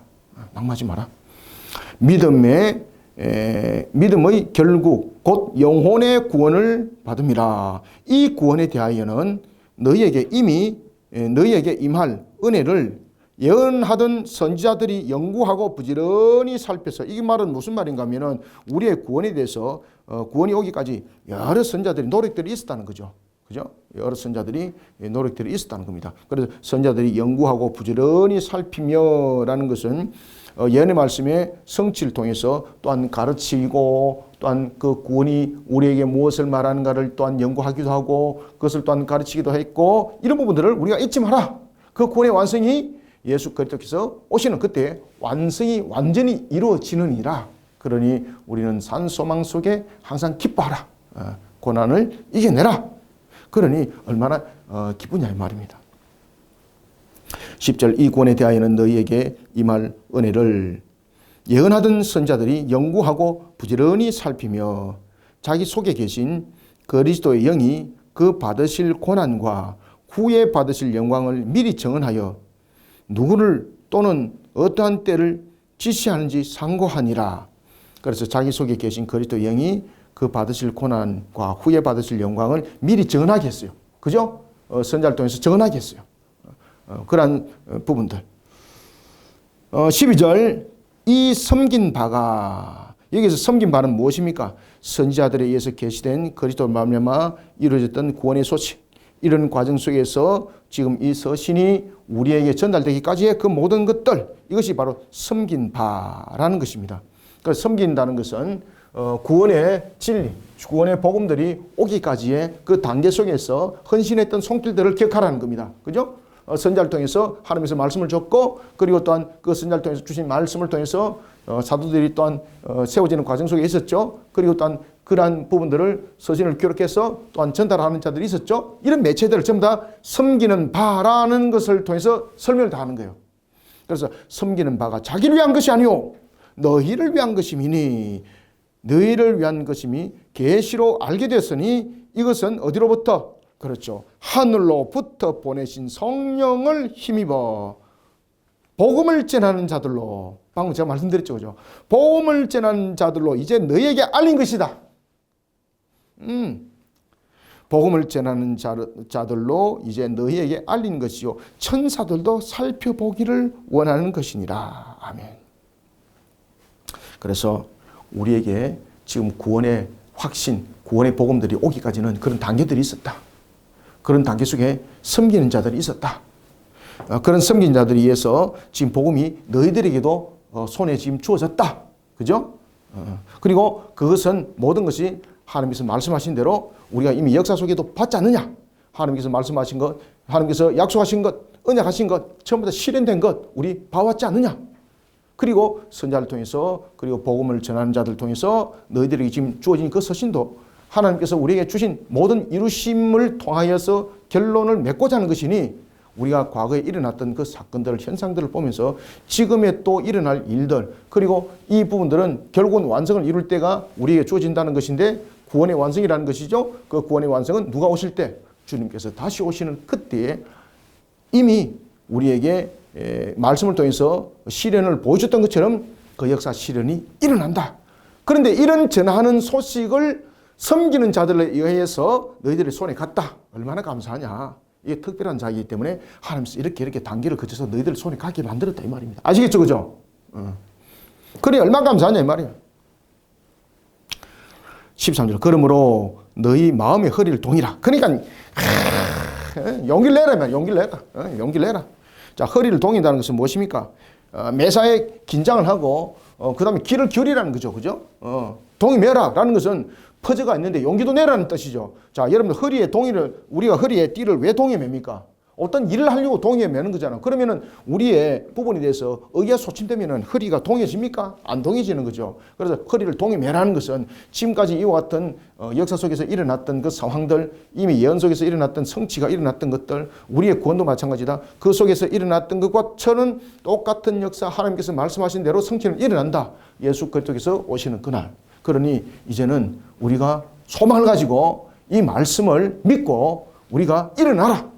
낙마하지 마라. 믿음의 결국 곧 영혼의 구원을 받음이라. 이 구원에 대하여는 너희에게 임할 은혜를 예언하던 선지자들이 연구하고 부지런히 살펴서, 이 말은 무슨 말인가 하면은 우리의 구원에 대해서 구원이 오기까지 여러 선지자들이 노력들이 있었다는 거죠. 그죠? 여러 선지자들이 노력들이 있었다는 겁니다. 그래서 선지자들이 연구하고 부지런히 살피며라는 것은 예언의 말씀의 성취를 통해서 또한 가르치고 또한 그 구원이 우리에게 무엇을 말하는가를 또한 연구하기도 하고 그것을 또한 가르치기도 했고, 이런 부분들을 우리가 잊지 마라. 그 구원의 완성이 예수 그리스도께서 오시는 그때 완성이 완전히 이루어지느니라. 그러니 우리는 산소망 속에 항상 기뻐하라. 고난을 이겨내라. 그러니 얼마나 기쁘냐 이 말입니다. 10절 이 구원에 대하여는 너희에게 임할 은혜를 예언하던 선자들이 연구하고 부지런히 살피며 자기 속에 계신 그리스도의 영이 그 받으실 고난과 후에 받으실 영광을 미리 정언하여 누구를 또는 어떠한 때를 지시하는지 상고하니라. 그래서 자기 속에 계신 그리스도의 영이 그 받으실 고난과 후에 받으실 영광을 미리 정언하게 했어요. 그죠? 선자를 통해서 정언하게 했어요. 그러한 부분들. 12절 이 섬긴 바가, 여기서 섬긴 바는 무엇입니까? 선지자들에 의해서 계시된 그리스도로 말미암아 이루어졌던 구원의 소식, 이런 과정 속에서 지금 이 서신이 우리에게 전달되기까지의 그 모든 것들, 이것이 바로 섬긴 바라는 것입니다. 그래서 섬긴다는 것은 구원의 진리, 구원의 복음들이 오기까지의 그 단계 속에서 헌신했던 손길들을 기억하라는 겁니다. 그죠? 선지자를 통해서 하나님께서 말씀을 줬고, 그리고 또한 그 선지자를 통해서 주신 말씀을 통해서 사도들이 또한 세워지는 과정 속에 있었죠. 그리고 또한 그러한 부분들을 서신을 기록해서 또한 전달하는 자들이 있었죠. 이런 매체들을 전부 다 섬기는 바라는 것을 통해서 설명을 다 하는 거예요. 그래서 섬기는 바가 자기를 위한 것이 아니오 너희를 위한 것임이니 너희를 위한 것임이 계시로 알게 되었으니 이것은 어디로부터? 그렇죠. 하늘로부터 보내신 성령을 힘입어 복음을 전하는 자들로 방금 제가 말씀드렸죠. 그죠? 복음을 전하는 자들로 이제 너희에게 알린 것이다. 복음을 전하는 자들로 이제 너희에게 알린 것이요 천사들도 살펴보기를 원하는 것이니라. 아멘. 그래서 우리에게 지금 구원의 확신, 구원의 복음들이 오기까지는 그런 단계들이 있었다. 그런 단계 속에 섬기는 자들이 있었다. 그런 섬기는 자들에 의해서 지금 복음이 너희들에게도 손에 지금 주어졌다. 그죠? 그리고 그것은 모든 것이 하나님께서 말씀하신 대로 우리가 이미 역사 속에도 봤지 않느냐? 하나님께서 말씀하신 것, 하나님께서 약속하신 것, 언약하신 것, 전부 다 실현된 것 우리 봐왔지 않느냐? 그리고 선자를 통해서 그리고 복음을 전하는 자들 통해서 너희들에게 지금 주어진 그 서신도 하나님께서 우리에게 주신 모든 이루심을 통하여서 결론을 맺고자 하는 것이니 우리가 과거에 일어났던 그 사건들, 현상들을 보면서 지금에 또 일어날 일들 그리고 이 부분들은 결국은 완성을 이룰 때가 우리에게 주어진다는 것인데 구원의 완성이라는 것이죠. 그 구원의 완성은 누가 오실 때? 주님께서 다시 오시는 그때에 이미 우리에게 말씀을 통해서 실현을 보여줬던 것처럼 그 역사 실현이 일어난다. 그런데 이런 전하는 소식을 섬기는 자들에 의해서 너희들의 손에 갔다. 얼마나 감사하냐. 이게 특별한 자이기 때문에 하나님께서 이렇게 단계를 거쳐서 너희들 손에 가게 만들었다 이 말입니다. 아시겠죠? 그죠? 그래 얼마나 감사하냐 이 말이에요. 13절 그러므로 너희 마음의 허리를 동이라. 그러니까 용기를 내라. 용기를 내라. 자, 허리를 동인다는 것은 무엇입니까? 매사에 긴장을 하고 그 다음에 귀를 기울이라는 거죠. 그죠? 동이 매라라는 것은 퍼져가 있는데 용기도 내라는 뜻이죠. 자, 여러분들 우리가 허리에 띠를 왜 동에 맵니까? 어떤 일을 하려고 동에 매는 거잖아. 그러면은 우리의 부분에 대해서 의가 소침되면은 허리가 동해집니까? 안 동해지는 거죠. 그래서 허리를 동에 매라는 것은 지금까지 이와 같은 역사 속에서 일어났던 그 상황들, 이미 예언 속에서 일어났던 성취가 일어났던 것들, 우리의 구원도 마찬가지다. 그 속에서 일어났던 것과처럼 똑같은 역사 하나님께서 말씀하신 대로 성취는 일어난다. 예수 그리스도께서 오시는 그날. 그러니 이제는 우리가 소망을 가지고 이 말씀을 믿고 우리가 일어나라.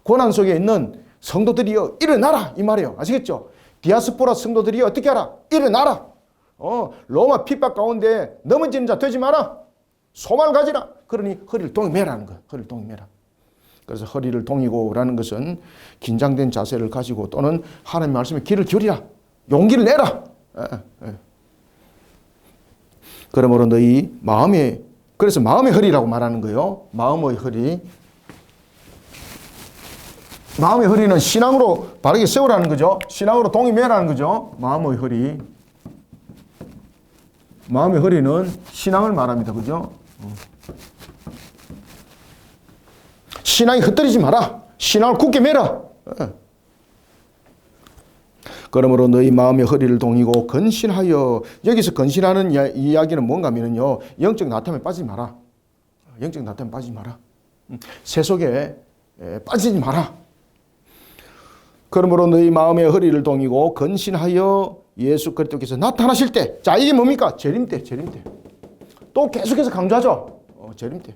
고난 속에 있는 성도들이여 일어나라 이 말이에요. 아시겠죠? 디아스포라 성도들이여 어떻게 하라? 일어나라. 로마 핍박 가운데 넘어지는 자 되지 마라. 소망을 가지라. 그러니 허리를 동이매라는 거예요. 허리를 동이매라. 그래서 허리를 동이고라는 것은 긴장된 자세를 가지고 또는 하나님의 말씀에 귀를 기울이라. 용기를 내라. 그러므로 너희 그래서 마음의 허리라고 말하는 거예요. 마음의 허리. 마음의 허리는 신앙으로 바르게 세우라는 거죠. 신앙으로 동의매라는 거죠. 마음의 허리. 마음의 허리는 신앙을 말합니다. 그죠? 신앙이 흩어지지 마라. 신앙을 굳게 매라. 그러므로 너희 마음의 허리를 동이고 근신하여. 여기서 근신하는 이야기는 뭔가 하면요. 영적 나탐에 빠지지 마라. 영적 나탐에 빠지지 마라. 세속에 빠지지 마라. 그러므로 너희 마음의 허리를 동이고 근신하여 예수 그리스도께서 나타나실 때. 자, 이게 뭡니까? 재림 때. 또 계속해서 강조하죠. 재림 때.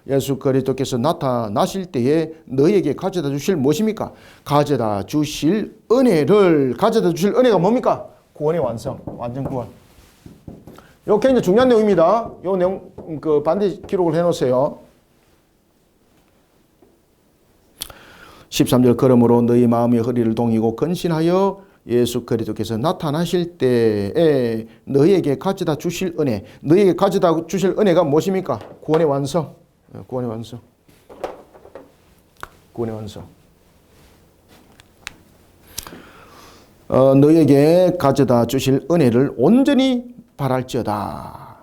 예수 그리스도께서 나타나실 때에 너희에게 가져다 주실 무엇입니까? 가져다 주실 은혜가 뭡니까? 구원의 완성, 완전 구원. 이거 굉장히 중요한 내용입니다. 이 내용 반드시 기록을 해놓으세요. 13절 그러므로 너희 마음의 허리를 동이고 근신하여 예수 그리스도께서 나타나실 때에 너희에게 가져다 주실 은혜. 너희에게 가져다 주실 은혜가 무엇입니까? 구원의 완성. 구원의 완성. 구원의 완성. 너희에게 가져다 주실 은혜를 온전히 바랄지어다.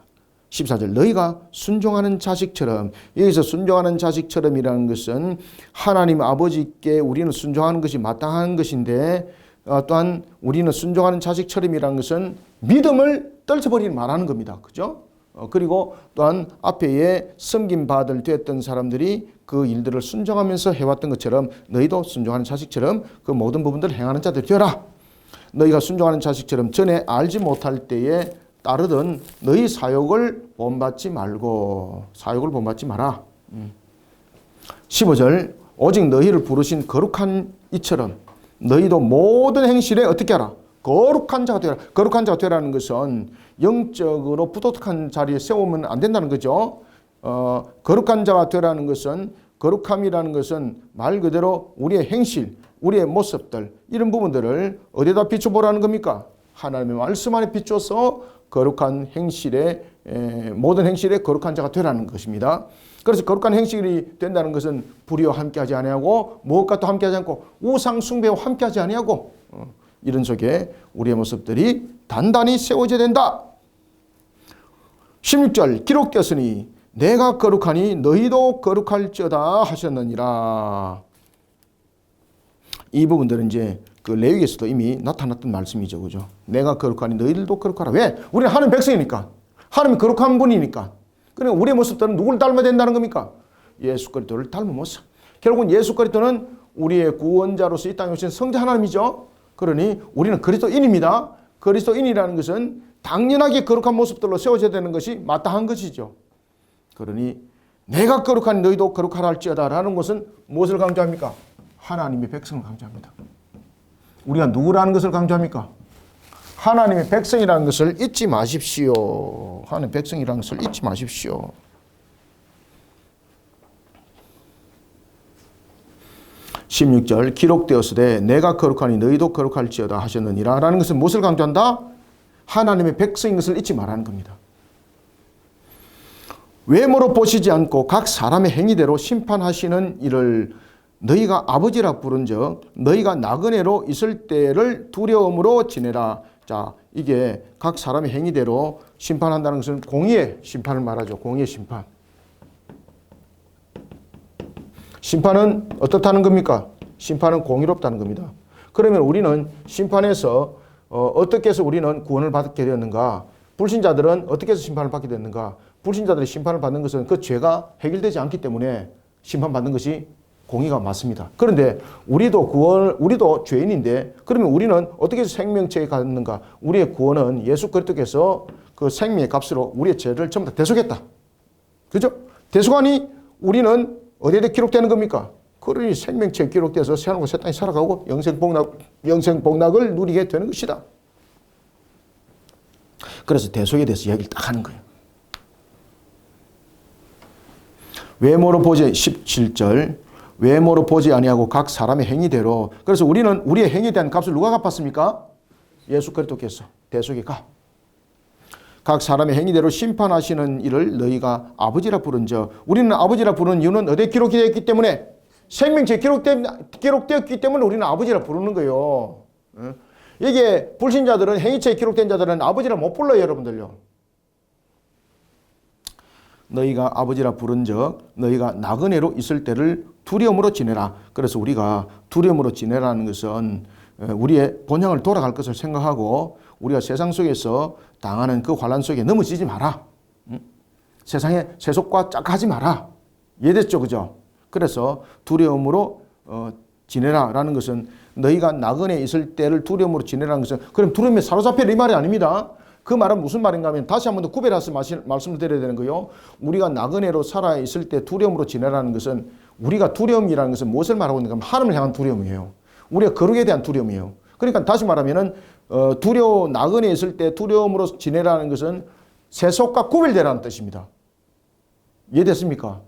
14절 너희가 순종하는 자식처럼. 여기서 순종하는 자식처럼이라는 것은 하나님 아버지께 우리는 순종하는 것이 마땅한 것인데 또한 우리는 순종하는 자식처럼이라는 것은 믿음을 떨쳐버리는 말하는 겁니다. 그죠? 그리고 또한 앞에에 섬김받을 되었던 사람들이 그 일들을 순종하면서 해왔던 것처럼 너희도 순종하는 자식처럼 그 모든 부분들을 행하는 자들이 되어라. 너희가 순종하는 자식처럼 전에 알지 못할 때에 따르던 너희 사욕을 본받지 말고 사욕을 본받지 마라. 15절 오직 너희를 부르신 거룩한 이처럼 너희도 모든 행실에 어떻게 하라? 거룩한 자가 되라. 거룩한 자가 되라는 것은 영적으로 부도덕한 자리에 세우면 안 된다는 거죠. 거룩한 자가 되라는 것은 거룩함이라는 것은 말 그대로 우리의 행실, 우리의 모습들 이런 부분들을 어디다 비춰보라는 겁니까? 하나님의 말씀 안에 비춰서 거룩한 행실에 모든 행실에 거룩한 자가 되라는 것입니다. 그래서 거룩한 행실이 된다는 것은 불의와 함께하지 아니하고 무엇과 또 함께하지 않고 우상 숭배와 함께하지 아니하고 이런 속에 우리의 모습들이 단단히 세워져야 된다. 16절 기록되었으니 내가 거룩하니 너희도 거룩할지어다 하셨느니라. 이 부분들은 이제 그 레위기에서도 이미 나타났던 말씀이죠. 그죠? 내가 거룩하니 너희들도 거룩하라. 왜? 우리는 하나님 백성이니까. 하나님 거룩한 분이니까. 그러니까 우리의 모습들은 누구를 닮아야 된다는 겁니까? 예수 그리스도를 닮은 모습. 결국은 예수 그리스도는 우리의 구원자로서 이 땅에 오신 성자 하나님이죠. 그러니 우리는 그리스도인입니다. 그리스도인이라는 것은 당연하게 거룩한 모습들로 세워져야 되는 것이 마땅한 것이죠. 그러니 내가 거룩하니 너희도 거룩하라 할지어다 라는 것은 무엇을 강조합니까? 하나님의 백성을 강조합니다. 우리가 누구라는 것을 강조합니까? 하나님의 백성이라는 것을 잊지 마십시오. 하나님의 백성이라는 것을 잊지 마십시오. (16절) 기록되었으되 내가 거룩하니 너희도 거룩할지어다 하셨느니라 라는 것은 무엇을 강조한다? 하나님의 백성인 것을 잊지 말라는 겁니다. 외모로 보시지 않고 각 사람의 행위대로 심판하시는 이를 너희가 아버지라 부른즉 너희가 나그네로 있을 때를 두려움으로 지내라. 자, 이게 각 사람의 행위대로 심판한다는 것은 공의의 심판을 말하죠. 공의의 심판. 심판은 어떻다는 겁니까? 심판은 공의롭다는 겁니다. 그러면 우리는 심판에서 어떻게 해서 우리는 구원을 받게 되었는가? 불신자들은 어떻게 해서 심판을 받게 됐는가? 불신자들이 심판을 받는 것은 그 죄가 해결되지 않기 때문에 심판받는 것이 공의가 맞습니다. 그런데 우리도 죄인인데 그러면 우리는 어떻게 해서 생명체에 갔는가? 우리의 구원은 예수 그리스도께서 그 생명의 값으로 우리의 죄를 전부 다 대속했다. 그죠? 대속하니 우리는 어디에 기록되는 겁니까? 그러니 생명체에 기록돼서 새하늘과 새 땅에 살아가고 영생복락을 누리게 되는 것이다. 그래서 대속에 대해서 이야기를 딱 하는 거예요. 외모로 보지 17절 외모로 보지 아니하고 각 사람의 행위대로. 그래서 우리는 우리의 행위에 대한 값을 누가 갚았습니까? 예수 그리스도께서 대속의 값. 각 사람의 행위대로 심판하시는 이를 너희가 아버지라 부른즉 우리는 아버지라 부르는 이유는 어디에 기록이 되어 있기 때문에 생명체에 기록되었기 때문에 우리는 아버지라 부르는 거예요. 이게 불신자들은 행위체에 기록된 자들은 아버지라 못 불러요. 여러분들요. 너희가 아버지라 부른즉 너희가 나그네로 있을 때를 두려움으로 지내라. 그래서 우리가 두려움으로 지내라는 것은 우리의 본향을 돌아갈 것을 생각하고 우리가 세상 속에서 당하는 그 환난 속에 넘어지지 마라. 세상에 세속과 짝하지 마라. 이해됐죠? 그죠? 그래서 두려움으로 지내라라는 것은 너희가 나그네에 있을 때를 두려움으로 지내라는 것은 그럼 두려움에 사로잡히라 이 말이 아닙니다. 그 말은 무슨 말인가 하면 다시 한 번 더 구별해서 말씀을 드려야 되는 거예요. 우리가 나그네로 살아 있을 때 두려움으로 지내라는 것은 우리가 두려움이라는 것은 무엇을 말하고 있는가 하면 하나님을 향한 두려움이에요. 우리가 거룩에 대한 두려움이에요. 그러니까 다시 말하면은 나그네에 있을 때 두려움으로 지내라는 것은 세속과 구별되라는 뜻입니다. 이해됐습니까?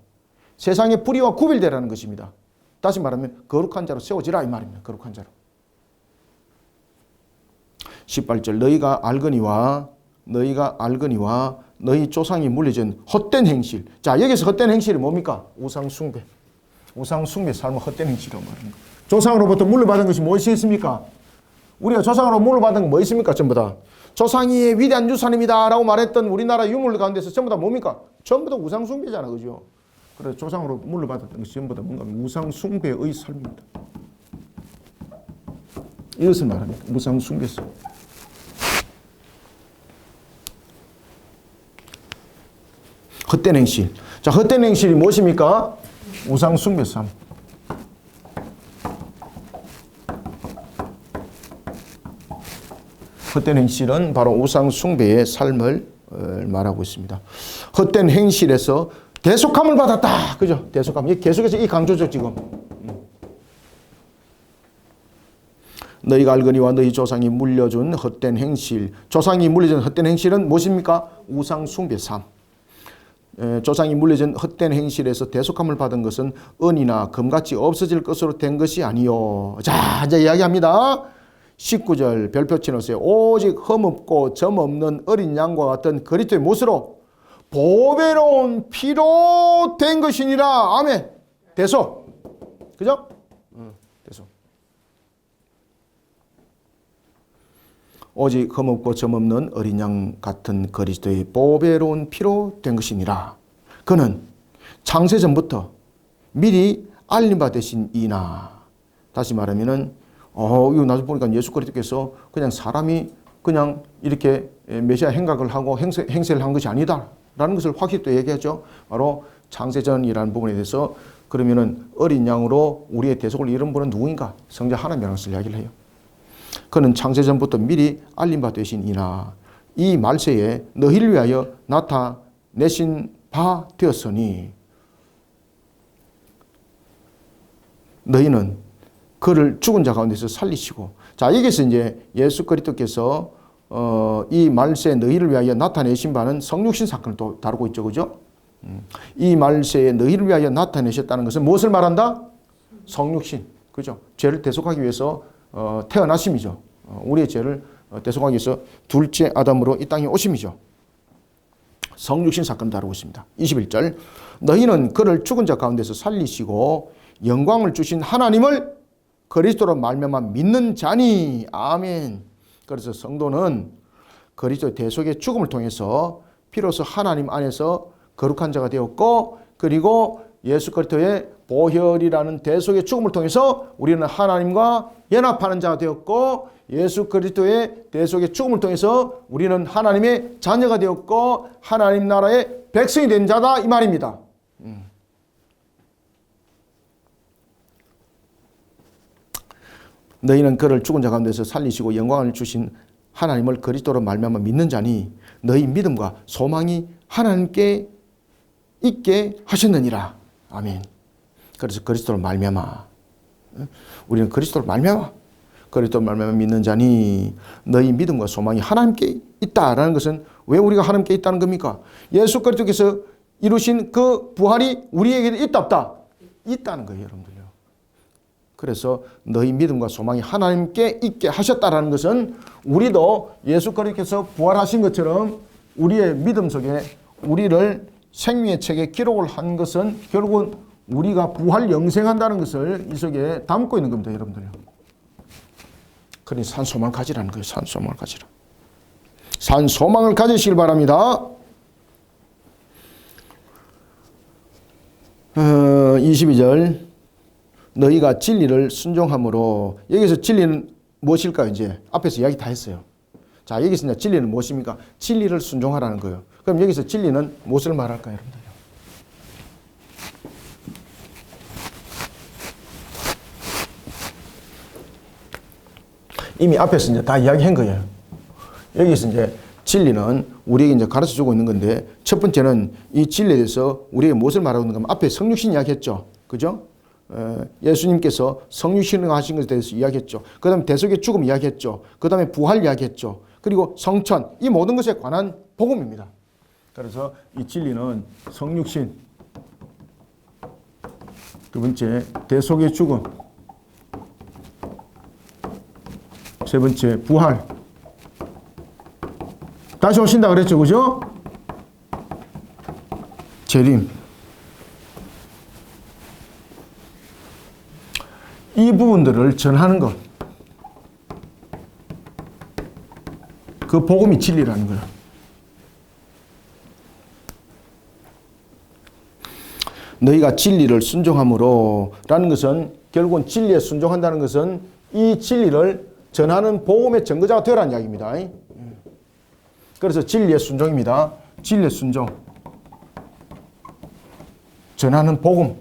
세상의 불의와 구별되라는 것입니다. 다시 말하면 거룩한 자로 세워지라 이 말입니다. 거룩한 자로. 18절 너희가 알거니와 너희 조상이 물려준 헛된 행실. 자, 여기서 헛된 행실이 뭡니까? 우상 숭배 삶은 헛된 행실이라고 말합니다. 조상으로부터 물려받은 것이 무엇이 있습니까? 우리가 조상으로 물려받은 건 뭐 있습니까? 전부 다 조상이 위대한 유산입니다 라고 말했던 우리나라 유물 가운데서 전부 다 뭡니까? 전부 다 우상 숭배잖아. 그죠? 그래서 조상으로 물려받았던 것이 전부 다 뭔가 우상 숭배의 삶입니다. 이것을 말합니다. 우상 숭배서. 헛된 행실. 자, 헛된 행실이 무엇입니까? 우상 숭배서. 헛된 행실은 바로 우상 숭배의 삶을 말하고 있습니다. 헛된 행실에서 대속함을 받았다. 그죠? 대속함. 계속해서 이 강조죠, 지금. 너희가 알거니와 너희 조상이 물려준 헛된 행실. 조상이 물려준 헛된 행실은 무엇입니까? 우상 숭배 삶. 조상이 물려준 헛된 행실에서 대속함을 받은 것은 은이나 금같이 없어질 것으로 된 것이 아니요. 자, 이제 이야기합니다. 19절 별표 치놓으세요. 오직 흠없고 점없는 어린 양과 같은 그리스도의 못으로 보배로운 피로 된 것이니라. 아멘. 대속. 그죠? 대속. 오직 흠없고 점없는 어린 양 같은 그리스도의 보배로운 피로 된 것이니라. 그는 창세전부터 미리 알림바 되신 이나. 다시 말하면은 이거 나중에 보니까 예수 그리스도께서 그냥 사람이 그냥 이렇게 메시아 행각을 하고 행세를 한 것이 아니다라는 것을 확실히 또 얘기하죠. 바로 창세전이라는 부분에 대해서 그러면은 어린 양으로 우리의 대속을 이룬 분은 누구인가? 성자 하나님이라는 것을 이야기를 해요. 그는 창세전부터 미리 알림바 되신 이나 이 말세에 너희를 위하여 나타내신 바 되었으니 너희는 그를 죽은 자 가운데서 살리시고. 자, 여기서 이제 예수 그리스도께서 이 말세에 너희를 위하여 나타내신 바는 성육신 사건을 또 다루고 있죠. 그죠? 이 말세에 너희를 위하여 나타내셨다는 것은 무엇을 말한다? 성육신. 그죠? 죄를 대속하기 위해서 태어나심이죠. 우리의 죄를 대속하기 위해서 둘째 아담으로 이 땅에 오심이죠. 성육신 사건을 다루고 있습니다. 21절 너희는 그를 죽은 자 가운데서 살리시고 영광을 주신 하나님을 그리스도로 말미암아 믿는 자니. 아멘. 그래서 성도는 그리스도의 대속의 죽음을 통해서 비로소 하나님 안에서 거룩한 자가 되었고, 그리고 예수 그리스도의 보혈이라는 대속의 죽음을 통해서 우리는 하나님과 연합하는 자가 되었고, 예수 그리스도의 대속의 죽음을 통해서 우리는 하나님의 자녀가 되었고 하나님 나라의 백성이 된 자다, 이 말입니다. 너희는 그를 죽은 자 가운데서 살리시고 영광을 주신 하나님을 그리스도로 말미암아 믿는 자니 너희 믿음과 소망이 하나님께 있게 하셨느니라. 아멘. 그래서 그리스도로 말미암아, 우리는 그리스도로 말미암아, 그리스도로 말미암아 믿는 자니 너희 믿음과 소망이 하나님께 있다라는 것은 왜 우리가 하나님께 있다는 겁니까? 예수 그리스도께서 이루신 그 부활이 우리에게 있다 없다? 있다는 거예요, 여러분들요. 그래서 너희 믿음과 소망이 하나님께 있게 하셨다라는 것은 우리도 예수 그리스도께서 부활하신 것처럼 우리의 믿음 속에 우리를 생명의 책에 기록을 한 것은 결국은 우리가 부활 영생한다는 것을 이 속에 담고 있는 겁니다, 여러분들요. 그러니 산소망을 가지라는 거예요. 산소망을 가지라. 산소망을 가지시길 바랍니다. 22절 너희가 진리를 순종함으로. 여기서 진리는 무엇일까요? 이제 앞에서 이야기 다 했어요. 자, 여기서 이제 진리는 무엇입니까? 진리를 순종하라는 거예요. 그럼 여기서 진리는 무엇을 말할까요, 여러분들? 이미 앞에서 이제 다 이야기한 거예요. 여기서 이제 진리는 우리에게 이제 가르쳐 주고 있는 건데, 첫 번째는 이 진리에 대해서 우리에게 무엇을 말하고 있는가 하면 앞에 성육신 이야기했죠. 그죠? 예수님께서 성육신을 하신 것에 대해서 이야기했죠. 그 다음에 대속의 죽음 이야기했죠. 그 다음에 부활 이야기했죠. 그리고 성천, 이 모든 것에 관한 복음입니다. 그래서 이 진리는 성육신, 두 번째 대속의 죽음, 세 번째 부활, 다시 오신다 그랬죠. 그죠? 재림. 이 부분들을 전하는 것, 그 복음이 진리라는 거예요. 너희가 진리를 순종함으로 라는 것은, 결국은 진리에 순종한다는 것은 이 진리를 전하는 복음의 증거자가 되라는 이야기입니다. 그래서 진리의 순종입니다. 진리의 순종. 전하는 복음.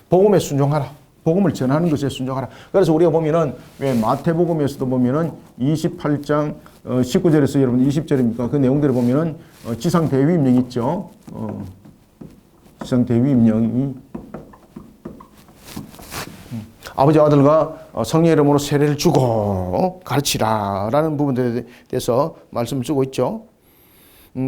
복음에 순종하라. 복음을 전하는 것에 순종하라. 그래서 우리가 보면은 왜 마태복음에서도 보면은 28장 19절에서 여러분 20절입니까? 그 내용들을 보면은 지상 대위임령이 있죠. 지상 대위임령이 아버지 아들과 성령의 이름으로 세례를 주고 가르치라라는 부분들에 대해서 말씀을 주고 있죠.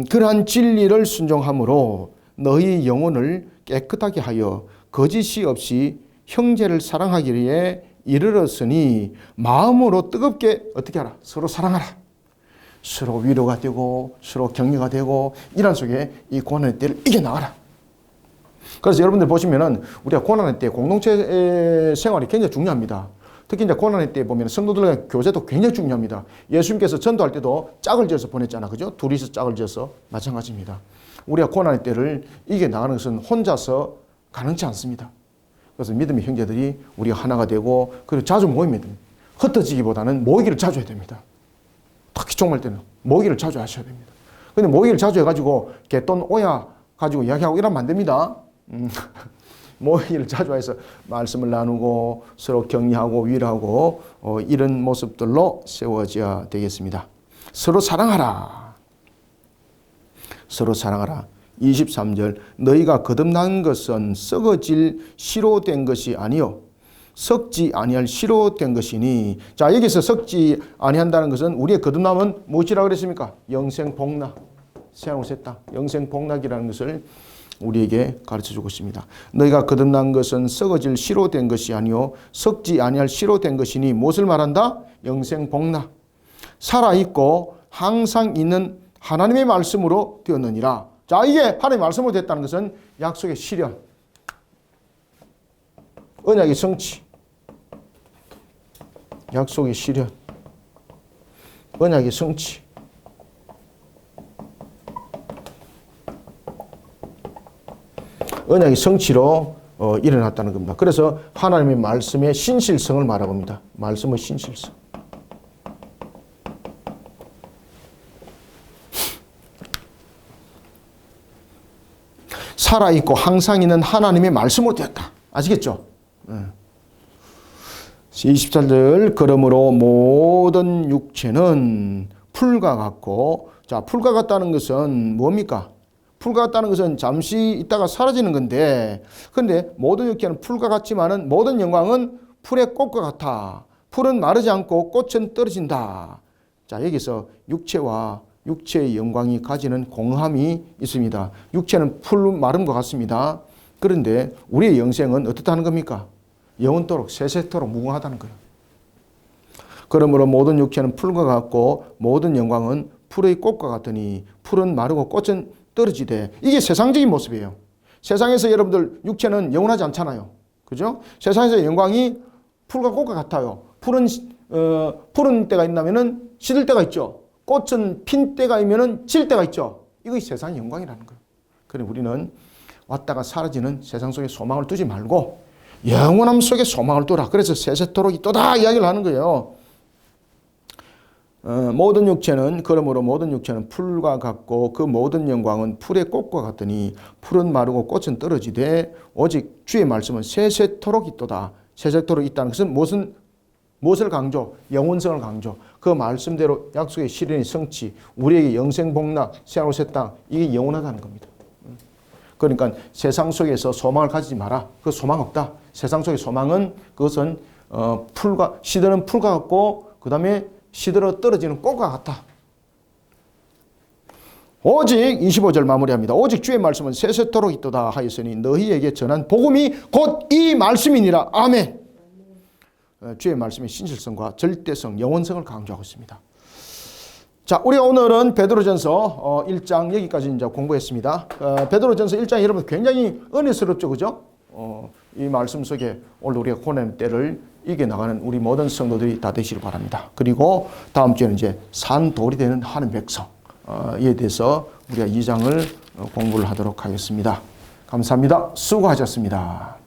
그러한 진리를 순종함으로 너희 영혼을 깨끗하게 하여 거짓이 없이 형제를 사랑하기에 이르렀으니 마음으로 뜨겁게 어떻게 하라? 서로 사랑하라. 서로 위로가 되고 서로 격려가 되고 이런 속에 이 고난의 때를 이겨나가라. 그래서 여러분들 보시면은 우리가 고난의 때 공동체 생활이 굉장히 중요합니다. 특히 이제 고난의 때 보면 성도들과의 교제도 굉장히 중요합니다. 예수님께서 전도할 때도 짝을 지어서 보냈잖아. 그죠? 둘이서 짝을 지어서 마찬가지입니다. 우리가 고난의 때를 이겨나가는 것은 혼자서 가능치 않습니다. 그래서 믿음의 형제들이 우리가 하나가 되고 그리고 자주 모이면 됩니다. 흩어지기보다는 모이기를 자주 해야 됩니다. 특히 종말 때는 모이기를 자주 하셔야 됩니다. 근데 모이기를 자주 해가지고 개돈 오야 가지고 이야기하고 이러면 안 됩니다. 모이기를 자주 해서 말씀을 나누고 서로 격려하고 위로하고 이런 모습들로 세워져야 되겠습니다. 서로 사랑하라. 서로 사랑하라. 23절 너희가 거듭난 것은 썩어질 씨로 된 것이 아니요 썩지 아니할 씨로 된 것이니. 자, 여기서 썩지 아니한다는 것은 우리의 거듭남은 무엇이라고 그랬습니까? 영생복락. 새하늘 새 땅. 영생복락이라는 것을 우리에게 가르쳐주고 있습니다. 너희가 거듭난 것은 썩어질 씨로 된 것이 아니요 썩지 아니할 씨로 된 것이니 무엇을 말한다? 영생복락. 살아있고 항상 있는 하나님의 말씀으로 되었느니라. 자, 이게 하나님의 말씀으로 됐다는 것은 약속의 실현, 언약의 성취, 약속의 실현, 언약의 성취. 언약의 성취로 일어났다는 겁니다. 그래서 하나님의 말씀의 신실성을 말하고 합니다. 말씀의 신실성. 살아있고 항상 있는 하나님의 말씀으로 되었다. 아시겠죠? 24절 그러므로 모든 육체는 풀과 같고, 자, 풀과 같다는 것은 뭡니까? 풀과 같다는 것은 잠시 있다가 사라지는 건데, 그런데 모든 육체는 풀과 같지만은 모든 영광은 풀의 꽃과 같아. 풀은 마르지 않고 꽃은 떨어진다. 자, 여기서 육체와 육체의 영광이 가지는 공함이 있습니다. 육체는 풀 마름과 같습니다. 그런데 우리의 영생은 어떻다는 겁니까? 영원토록 세세토록 무궁하다는 거예요. 그러므로 모든 육체는 풀과 같고 모든 영광은 풀의 꽃과 같으니 풀은 마르고 꽃은 떨어지되. 이게 세상적인 모습이에요. 세상에서 여러분들 육체는 영원하지 않잖아요. 그죠? 세상에서 영광이 풀과 꽃과 같아요. 풀은 푸른 때가 있다면은 시들 때가 있죠. 꽃은 핀 때가 있면은 질 때가 있죠. 이것이 세상의 영광이라는 거예요. 그래 우리는 왔다가 사라지는 세상 속에 소망을 두지 말고 영원함 속에 소망을 두라. 그래서 세세토록 있도다 이야기를 하는 거예요. 모든 육체는 그러므로 모든 육체는 풀과 같고 그 모든 영광은 풀의 꽃과 같으니 풀은 마르고 꽃은 떨어지되 오직 주의 말씀은 세세토록 있도다. 세세토록 있다는 것은 무엇을 강조? 영원성을 강조. 그 말씀대로 약속의 실현의 성취, 우리에게 영생복락, 새하늘 새 땅, 이게 영원하다는 겁니다. 그러니까 세상 속에서 소망을 가지지 마라. 그 소망 없다. 세상 속의 소망은 그것은 시드는 풀과 같고 그 다음에 시들어 떨어지는 꽃과 같다. 오직 25절 마무리합니다. 오직 주의 말씀은 세세토록 있도다 하였으니 너희에게 전한 복음이 곧 이 말씀이니라. 아멘. 주의 말씀의 신실성과 절대성, 영원성을 강조하고 있습니다. 자, 우리가 오늘은 베드로전서 1장 여기까지 이제 공부했습니다. 베드로전서 1장 여러분 굉장히 은혜스럽죠, 그죠? 이 말씀 속에 오늘 우리가 고난의 때를 이겨나가는 우리 모든 성도들이 다 되시길 바랍니다. 그리고 다음 주에는 이제 산돌이 되는 하나님의 백성에 대해서 우리가 2장을 공부를 하도록 하겠습니다. 감사합니다. 수고하셨습니다.